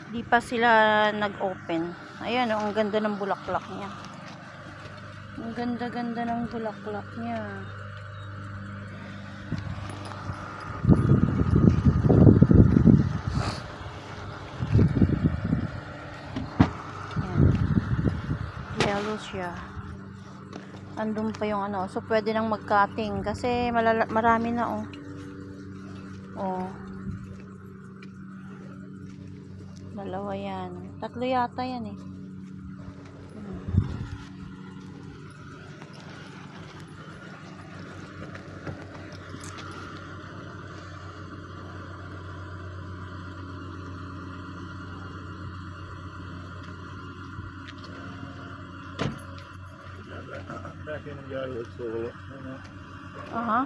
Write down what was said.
Di pa sila nag-open. Ayan, oh, ang ganda ng bulaklak niya. Ang ganda-ganda ng bulaklak niya. Ayan. Yellow siya. Andun pa yung ano. So, pwede nang mag-cutting. Kasi marami na, oh. Oh. Dalawa yan. Tatlo yata yan, eh. Back in the yard, it's Uh-huh.